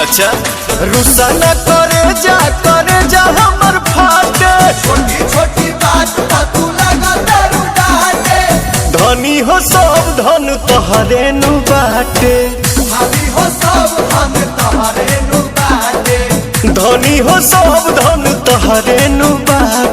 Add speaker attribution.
Speaker 1: अच्छा रुसा न करे जा हमर फाटे
Speaker 2: छोटी छोटी बात पर तू लगा दारू डाटे।
Speaker 1: धनी हो सब धन तोहरे नु बाटे
Speaker 2: भाभी हो सब हम तोहरे नु बाटे।
Speaker 1: धनी हो सब धन तोहरे नु बाटे।